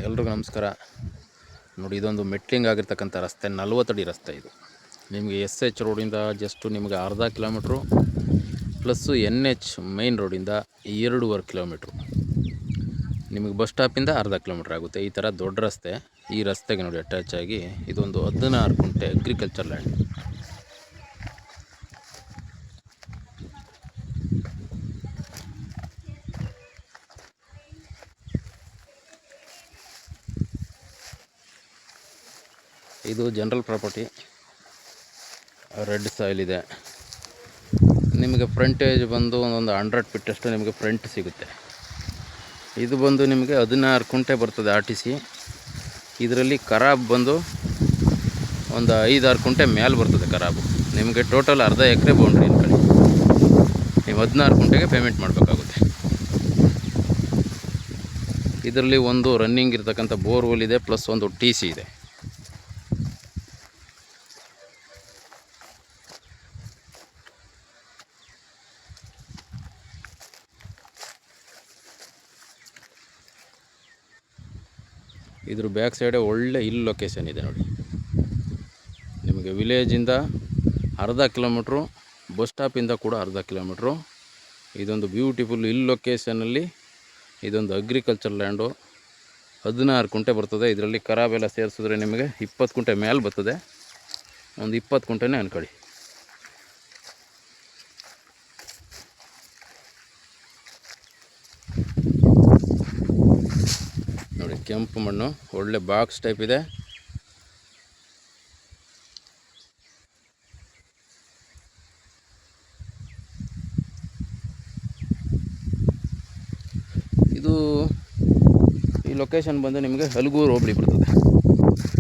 ಎಲ್ರಿಗೂ ನಮಸ್ಕಾರ. ನೋಡಿ, ಇದೊಂದು ಮೆಟ್ಲಿಂಗ್ ಆಗಿರ್ತಕ್ಕಂಥ ರಸ್ತೆ, 40 ಅಡಿ ರಸ್ತೆ. ಇದು ನಿಮಗೆ SH ರೋಡಿಂದ ಜಸ್ಟು ನಿಮಗೆ ಅರ್ಧ ಕಿಲೋಮೀಟ್ರು, ಪ್ಲಸ್ಸು NH ಮೈನ್ ರೋಡಿಂದ 2.5 ಕಿಲೋಮೀಟ್ರು, ನಿಮಗೆ ಬಸ್ ಸ್ಟಾಪಿಂದ ಅರ್ಧ ಕಿಲೋಮೀಟ್ರ್ ಆಗುತ್ತೆ. ಈ ಥರ ದೊಡ್ಡ ರಸ್ತೆ. ಈ ರಸ್ತೆಗೆ ನೋಡಿ ಅಟ್ಯಾಚ್ ಆಗಿ ಇದೊಂದು 16 ಗುಂಟೆ ಅಗ್ರಿಕಲ್ಚರ್ ಲ್ಯಾಂಡ್. ಇದು ಜನರಲ್ ಪ್ರಾಪರ್ಟಿ, ರೆಡ್ ಸಾಯಿಲ್ ಇದೆ. ನಿಮಗೆ ಫ್ರಂಟೇಜ್ ಬಂದು ಒಂದು 100 ಫೀಟಷ್ಟು ನಿಮಗೆ ಫ್ರಂಟ್ ಸಿಗುತ್ತೆ. ಇದು ಬಂದು ನಿಮಗೆ 16 ಕುಂಟೆ ಬರ್ತದೆ RTC. ಇದರಲ್ಲಿ ಖರಾಬ್ ಬಂದು ಒಂದು 5-6 ಕುಂಟೆ ಮೇಲೆ ಬರ್ತದೆ ಖರಾಬು. ನಿಮಗೆ ಟೋಟಲ್ ಅರ್ಧ ಎಕರೆ ಬೌಂಡ್ರಿ ಅನ್ಕೊಳ್ಳಿ. ನೀವು 16 ಕುಂಟೆಗೆ ಪೇಮೆಂಟ್ ಮಾಡಬೇಕಾಗುತ್ತೆ. ಇದರಲ್ಲಿ ಒಂದು ರನ್ನಿಂಗ್ ಇರ್ತಕ್ಕಂಥ ಬೋರ್ವೆಲ್ ಇದೆ, ಪ್ಲಸ್ ಒಂದು TC ಇದೆ. ಇದ್ರ ಬ್ಯಾಕ್ ಸೈಡೆ ಒಳ್ಳೆ ಹಿಲ್ ಲೊಕೇಶನ್ ಇದೆ ನೋಡಿ. ನಿಮಗೆ ವಿಲೇಜಿಂದ ಅರ್ಧ ಕಿಲೋಮೀಟ್ರು, ಬಸ್ ಸ್ಟಾಪಿಂದ ಕೂಡ ಅರ್ಧ ಕಿಲೋಮೀಟ್ರು. ಇದೊಂದು ಬ್ಯೂಟಿಫುಲ್ ಹಿಲ್ ಲೊಕೇಶನಲ್ಲಿ ಇದೊಂದು ಅಗ್ರಿಕಲ್ಚರ್ ಲ್ಯಾಂಡು. 16 ಕುಂಟೆ ಬರ್ತದೆ. ಇದರಲ್ಲಿ ಖರಾಬೆಲ್ಲ ಸೇರಿಸಿದ್ರೆ ನಿಮಗೆ 20 ಕುಂಟೆ ಮೇಲೆ ಬರ್ತದೆ. ಒಂದು 20 ಕುಂಟೆನೇ ಅನ್ಕೊಳ್ಳಿ. ನೋಡಿ, ಕೆಂಪು ಮಣ್ಣು, ಒಳ್ಳೆ ಬಾಕ್ಸ್ ಟೈಪ್ ಇದೆ. ಇದು ಈ ಲೊಕೇಶನ್ ಬಂದು ನಿಮಗೆ ಹಲಗೂರು ಹೋಬಳಿ ಬರ್ತದೆ.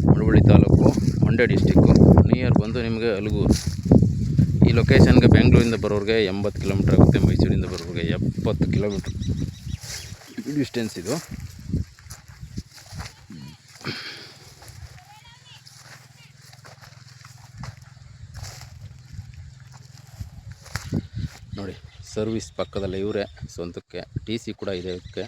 ಮಳವಳ್ಳಿ ತಾಲೂಕು, ಮಂಡ್ಯ ಡಿಸ್ಟಿಕ್ಕು. ನಿಯರ್ ಬಂದು ನಿಮಗೆ ಹಲಗೂರು. ಈ ಲೊಕೇಶನ್ಗೆ ಬೆಂಗಳೂರಿಂದ ಬರೋರಿಗೆ 80 ಕಿಲೋಮೀಟ್ರ್ ಆಗುತ್ತೆ. ಮೈಸೂರಿಂದ ಬರೋರಿಗೆ 70 ಕಿಲೋಮೀಟ್ರ್ ಡಿಸ್ಟೆನ್ಸ್ ಇದು. ನೋಡಿ, ಸರ್ವಿಸ್ ಪಕ್ಕದಲ್ಲೇ ಇವರೇ ಸ್ವಂತಕ್ಕೆ. TC ಕೂಡ ಇದೆ ಇದಕ್ಕೆ.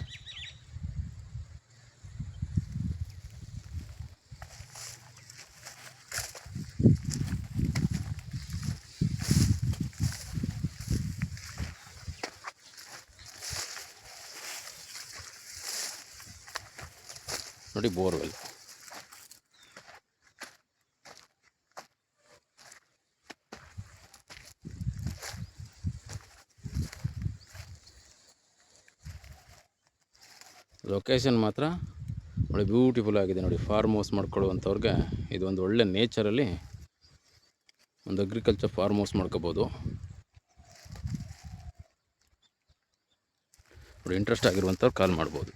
ನೋಡಿ, ಬೋರ್ವೆಲ್. ಲೊಕೇಶನ್ ಮಾತ್ರ ನೋಡಿ ಬ್ಯೂಟಿಫುಲ್ ಆಗಿದೆ. ನೋಡಿ, ಫಾರ್ಮ್ ಹೌಸ್ ಮಾಡ್ಕೊಳ್ಳುವಂಥವ್ರಿಗೆ ಇದೊಂದು ಒಳ್ಳೆ ನೇಚರಲ್ಲಿ ಒಂದು ಅಗ್ರಿಕಲ್ಚರ್ ಫಾರ್ಮ್ ಹೌಸ್ ಮಾಡ್ಕೋಬೋದು. ನೋಡಿ, ಇಂಟ್ರೆಸ್ಟ್ ಆಗಿರುವಂಥವ್ರು ಕಾಲ್ ಮಾಡ್ಬೋದು.